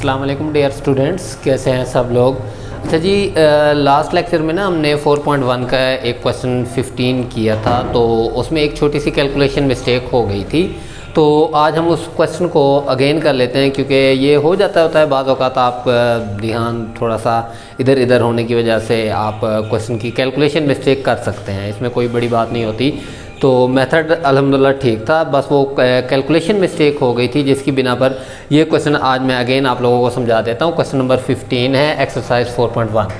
अस्सलाम वालेकुम dear students, कैसे हैं सब लोग। अच्छा जी, लास्ट लेक्चर में ना हमने 4.1 का एक क्वेश्चन 15 किया था, तो उसमें एक छोटी सी कैलकुलेशन मिस्टेक हो गई थी। तो आज हम उस क्वेश्चन को अगेन कर लेते हैं, क्योंकि ये हो जाता होता है बाज़ औक़ात आप ध्यान थोड़ा सा इधर इधर होने की वजह से आप क्वेश्चन की कैलकुलेशन मिस्टेक कर सकते हैं। इसमें कोई बड़ी बात नहीं होती। तो मेथड अल्हम्दुलिल्लाह ठीक था, बस वो कैलकुलेशन मिस्टेक हो गई थी, जिसकी बिना पर ये क्वेश्चन आज मैं अगेन आप लोगों को समझा देता हूँ। क्वेश्चन नंबर 15 है, एक्सरसाइज 4.1।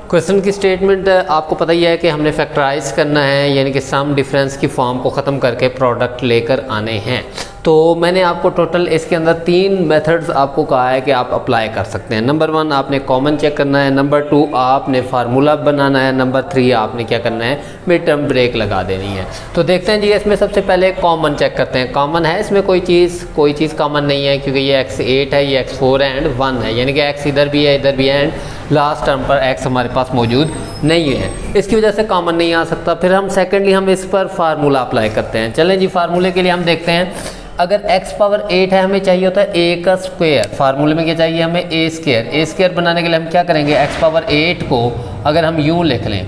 क्वेश्चन की स्टेटमेंट आपको पता ही है कि हमने फैक्टराइज करना है, यानी कि सम डिफरेंस की फॉर्म को ख़त्म करके प्रोडक्ट लेकर आने हैं। तो मैंने आपको टोटल इसके अंदर 3 मेथड्स आपको कहा है कि आप अप्लाई कर सकते हैं। नंबर 1 आपने कॉमन चेक करना है, नंबर 2 आपने फार्मूला बनाना है, नंबर 3 आपने क्या करना है, मिड टर्म ब्रेक लगा देनी है। तो देखते हैं जी, इसमें सबसे पहले कॉमन चेक करते हैं। कॉमन है इसमें कोई चीज़ कॉमन नहीं है, क्योंकि ये x8 है, ये x4 है एंड 1 है, यानी कि x इधर भी है इधर भी है एंड लास्ट टर्म पर x हमारे पास मौजूद नहीं है, इसकी वजह से कॉमन नहीं आ सकता। फिर हम सेकेंडली हम इस पर फार्मूला अप्लाई करते हैं। चलें जी, फार्मूले के लिए हम देखते हैं, अगर x पावर 8 है, हमें चाहिए होता है a का स्क्वायर। फार्मूले में क्या चाहिए हमें, a स्क्वायर बनाने के लिए हम क्या करेंगे, x पावर 8 को अगर हम यूँ लिख लें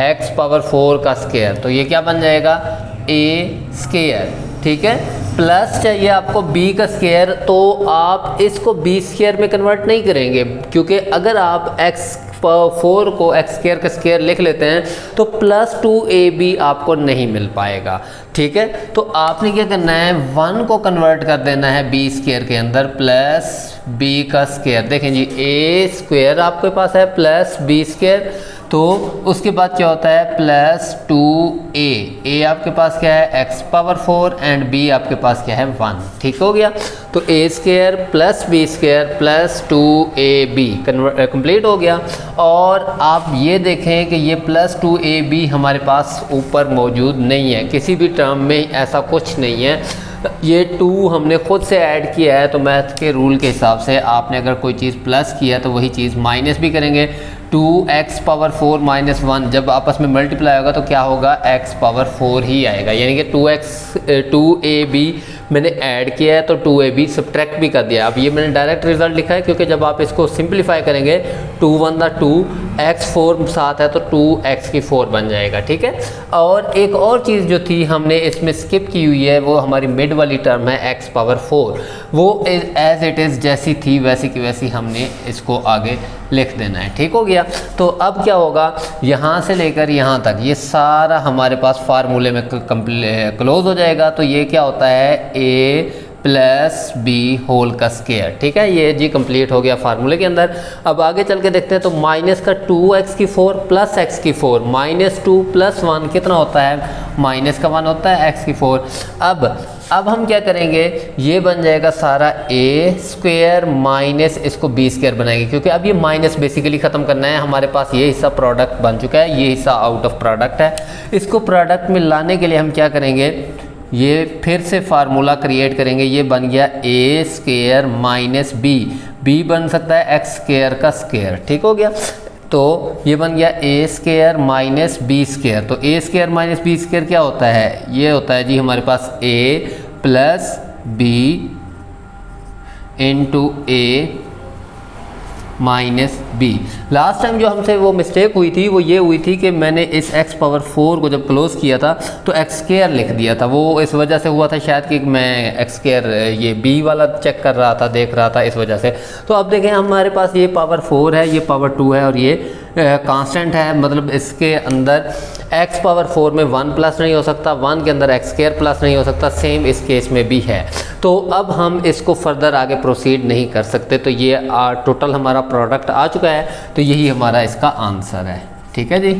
x पावर 4 का स्क्वायर, तो ये क्या बन जाएगा, a स्क्वायर, ठीक है। प्लस चाहिए आपको b का स्क्वायर, तो आप इसको b स्क्वायर में कन्वर्ट नहीं करेंगे, क्योंकि अगर आप x4 को x स्क्वायर का स्क्वायर लिख लेते हैं तो प्लस 2ab आपको नहीं मिल पाएगा, ठीक है। तो आपने क्या करना है, 1 को कन्वर्ट कर देना है b स्क्वायर के अंदर प्लस b का स्क्वायर। देखें जी, a स्क्वायर आपके पास है प्लस b स्क्वायर, तो उसके बाद क्या होता है प्लस 2a आपके पास क्या है, x पावर 4 एंड b आपके पास क्या है 1, ठीक हो गया। तो a square plus b square plus 2ab complete हो गया। और आप ये देखें कि ये प्लस 2ab हमारे पास ऊपर मौजूद नहीं है, किसी भी टर्म में ऐसा कुछ नहीं है। ये 2 हमने खुद से ऐड किया है, तो मैथ के रूल के हिसाब से आपने अगर कोई चीज़ प्लस किया तो वही चीज़ माइनस भी करेंगे। 2x पावर 4 माइनस 1 जब आपस में मल्टीप्लाई होगा तो क्या होगा, x पावर 4 ही आएगा, यानी कि 2ab मैंने ऐड किया है तो 2ab सब्ट्रैक्ट भी कर दिया। अब ये मैंने डायरेक्ट रिजल्ट लिखा है, क्योंकि जब आप इसको सिंप्लीफाई करेंगे 2 1 2 x4 साथ है तो 2x की 4 बन जाएगा, ठीक है। और एक और चीज़ जो थी हमने इसमें स्किप की हुई है, वो हमारी मिड वाली टर्म है x पावर 4, वो एज इट इज़ जैसी थी वैसी की वैसी हमने इसको आगे लिख देना है, ठीक हो गया। तो अब क्या होगा, यहाँ से लेकर यहाँ तक ये सारा हमारे पास फार्मूले में क्लोज हो जाएगा। तो ये क्या होता है, a प्लस b होल का स्क्वायर, ठीक है। ये जी कंप्लीट हो गया फार्मूले के अंदर। अब आगे चल के देखते हैं, तो माइनस का 2x की 4 प्लस x की 4, माइनस 2 प्लस 1 कितना होता है, माइनस का 1 होता है, x की 4। अब हम क्या करेंगे, ये बन जाएगा सारा a स्क्वायर माइनस इसको b स्क्वायर बनाएंगे, क्योंकि अब ये माइनस बेसिकली ख़त्म करना है। हमारे पास ये हिस्सा प्रोडक्ट बन चुका है, ये हिस्सा आउट ऑफ प्रोडक्ट है। इसको प्रोडक्ट में लाने के लिए हम क्या करेंगे, ये फिर से फार्मूला क्रिएट करेंगे। ये बन गया a स्क्वायर माइनस b बन सकता है x स्क्वायर का स्क्वायर, ठीक हो गया। तो ये बन गया a square minus b square. तो a square minus b square क्या होता है, ये होता है जी हमारे पास a plus b into a minus b। Last time जो हमसे वो मिस्टेक हुई थी वो ये हुई थी कि मैंने इस x पावर 4 को जब क्लोज किया था तो x स्क्वायर लिख दिया था। वो इस वजह से हुआ था शायद कि मैं x स्क्वायर ये b वाला चेक कर रहा था, देख रहा था, इस वजह से। तो अब देखें हमारे पास ये पावर 4 है, ये पावर 2 है और ये कांस्टेंट है, मतलब इसके अंदर x पावर 4 में 1 प्लस नहीं हो सकता, 1 के अंदर x स्क्वायर प्लस नहीं हो सकता, सेम इस केस में भी है। तो अब हम इसको फर्दर आगे प्रोसीड नहीं कर सकते। तो ये टोटल हमारा प्रोडक्ट आ चुका है, तो यही हमारा इसका आंसर है, ठीक है जी।